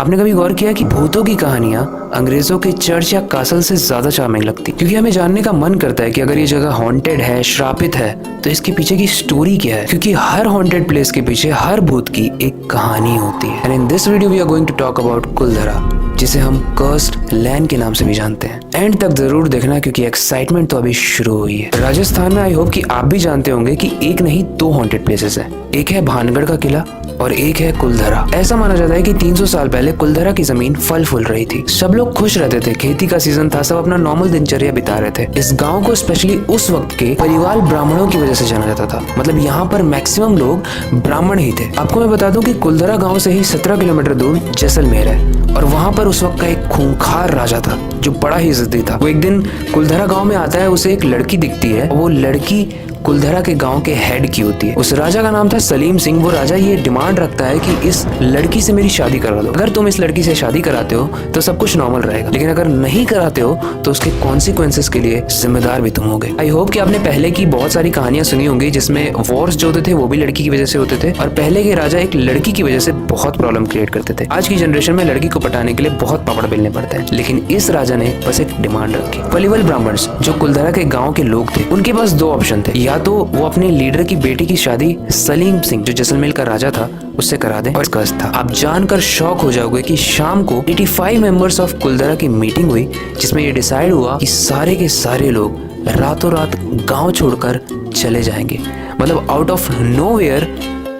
आपने कभी गौर किया कि भूतों की कहानियां अंग्रेजों के चर्च या कासल से ज्यादा चार्मिंग लगती, क्योंकि हमें जानने का मन करता है कि अगर ये जगह हॉन्टेड है, श्रापित है, तो इसके पीछे की स्टोरी क्या है। क्योंकि हर हॉन्टेड प्लेस के पीछे हर भूत की एक कहानी होती है। And in this video we are going to talk about Kuldhara, जिसे हम कर्स्ड लैंड के नाम से भी जानते हैं। एंड तक जरूर देखना क्योंकि एक्साइटमेंट तो अभी शुरू हुई है। राजस्थान में आई होप कि आप भी जानते होंगे कि एक नहीं दो हॉन्टेड प्लेसेस है। एक है भानगढ़ का किला और एक है कुलधरा। ऐसा माना जाता है कि 300 साल पहले कुलधरा की जमीन फल फूल रही थी। सब लोग खुश रहते थे, खेती का सीजन था, सब अपना नॉर्मल दिनचर्या बिता रहे थे। इस गांव को स्पेशली उस वक्त के परिवार ब्राह्मणों की वजह से जाना जाता था। मतलब यहाँ पर मैक्सिमम लोग ब्राह्मण ही थे। आपको मैं बता दूं कि कुलधरा गांव से ही 17 किलोमीटर दूर जैसलमेर है और वहाँ पर उस वक्त का एक खूंखार राजा था जो बड़ा ही इज्जती था। वो एक दिन कुलधरा गांव में आता है, उसे एक लड़की दिखती है। वो लड़की कुलधरा के गांव के हेड की होती है। उस राजा का नाम था सलीम सिंह। वो राजा ये डिमांड रखता है कि इस लड़की से मेरी शादी करा दो। अगर तुम इस लड़की से शादी कराते हो तो सब कुछ नॉर्मल रहेगा, लेकिन अगर नहीं कराते हो तो उसके कॉन्सिक्वेंसेस के लिए जिम्मेदार भी तुम होगे। आई होप कि आपने पहले की बहुत सारी कहानियां सुनी होंगी जिसमें वॉर्स जो होते थे वो भी लड़की की वजह से होते थे और पहले के राजा एक लड़की की वजह से बहुत प्रॉब्लम क्रिएट करते थे। आज की जनरेशन में लड़की को पटाने के लिए बहुत पापड़ बेलने पड़ते हैं, लेकिन इस राजा ने बस एक डिमांड रखी। पलिवल ब्राह्मण्स जो कुलधरा के गाँव के लोग थे, उनके पास दो ऑप्शन थे। या तो वो अपने लीडर की बेटी की शादी सलीम सिंह जो जैसलमेर का राजा था उससे करा दें। और कस था, आप जानकर शॉक हो जाओगे कि शाम को 85 मेंबर्स ऑफ कुलधरा की मीटिंग हुई जिसमें ये डिसाइड हुआ कि सारे के सारे लोग रातों रात गांव छोड़कर चले जाएंगे। मतलब आउट ऑफ नोवेयर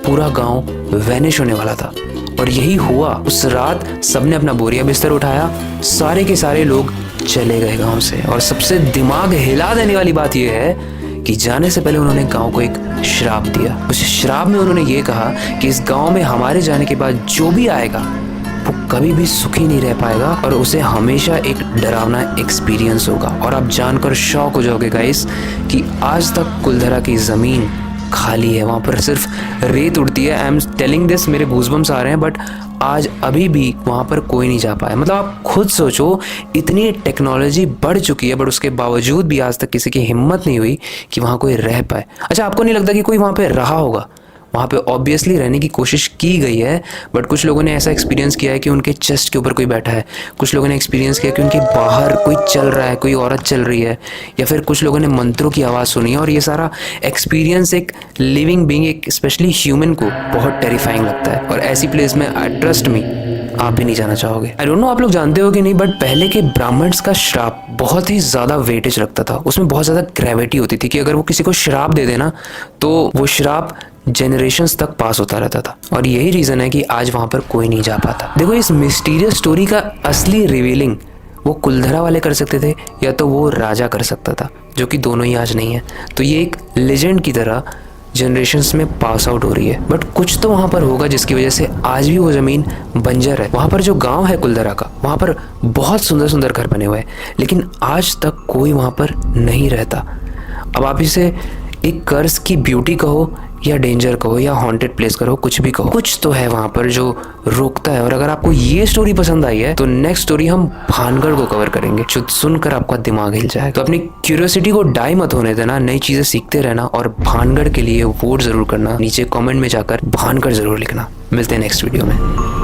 पूरा गांव वैनिश होने वाला था और यही हुआ। उस रात सबने अपना बोरिया बिस्तर उठाया, सारे के सारे लोग चले गए गांव से। और सबसे दिमाग हिला देने वाली बात यह है कि जाने से पहले उन्होंने गांव को एक श्राप दिया। उस श्राप में उन्होंने ये कहा कि इस गांव में हमारे जाने के बाद जो भी आएगा वो कभी भी सुखी नहीं रह पाएगा और उसे हमेशा एक डरावना एक्सपीरियंस होगा। और आप जानकर शॉक हो जाओगे गाइस कि आज तक कुलधरा की जमीन खाली है। वहां पर सिर्फ रेत उड़ती है। आई एम टेलिंग दिस, मेरे गूज़बम्स आ रहे हैं, बट आज अभी भी वहां पर कोई नहीं जा पाया। मतलब आप खुद सोचो, इतनी टेक्नोलॉजी बढ़ चुकी है बट उसके बावजूद भी आज तक किसी की हिम्मत नहीं हुई कि वहां कोई रह पाए। अच्छा, आपको नहीं लगता कि कोई वहां पे रहा होगा? वहाँ पे ऑब्वियसली रहने की कोशिश की गई है, बट कुछ लोगों ने ऐसा एक्सपीरियंस किया है कि उनके चेस्ट के ऊपर कोई बैठा है। कुछ लोगों ने एक्सपीरियंस किया कि उनके बाहर कोई चल रहा है, कोई औरत चल रही है, या फिर कुछ लोगों ने मंत्रों की आवाज़ सुनी है। और ये सारा एक्सपीरियंस एक लिविंग बीइंग, एक स्पेशली ह्यूमन को बहुत टेरिफाइंग लगता है। और ऐसी प्लेस में ट्रस्ट मी आप भी नहीं जाना चाहोगे। आई डोंट नो आप लोग जानते हो कि नहीं, बट पहले के ब्राह्मण्स का श्राप बहुत ही ज़्यादा वेटेज रखता था। उसमें बहुत ज़्यादा ग्रेविटी होती थी कि अगर वो किसी को श्राप दे देना तो वो श्राप जनरेशंस तक पास होता रहता था। और यही रीज़न है कि आज वहाँ पर कोई नहीं जा पाता। देखो, इस मिस्टीरियस स्टोरी का असली रिवीलिंग वो कुलधरा वाले कर सकते थे या तो वो राजा कर सकता था, जो कि दोनों ही आज नहीं है। तो ये एक लेजेंड की तरह जनरेशंस में पास आउट हो रही है। बट कुछ तो वहाँ पर होगा जिसकी वजह से आज भी वो ज़मीन बंजर है। वहाँ पर जो गांव है कुलधरा का, वहाँ पर बहुत सुंदर सुंदर घर बने हुए हैं, लेकिन आज तक कोई वहाँ पर नहीं रहता। अब आप इसे एक कर्स की ब्यूटी कहो या डेंजर कहो या हॉन्टेड प्लेस कहो, कुछ भी कहो, कुछ तो है वहाँ पर जो रोकता है। और अगर आपको ये स्टोरी पसंद आई है तो नेक्स्ट स्टोरी हम भानगढ़ को कवर करेंगे, जो सुनकर आपका दिमाग हिल जाए। तो अपनी क्यूरियोसिटी को डाई मत होने देना, नई चीजें सीखते रहना और भानगढ़ के लिए वोट जरूर करना। नीचे कमेंट में जाकर भानगढ़ जरूर लिखना। मिलते हैं नेक्स्ट वीडियो में।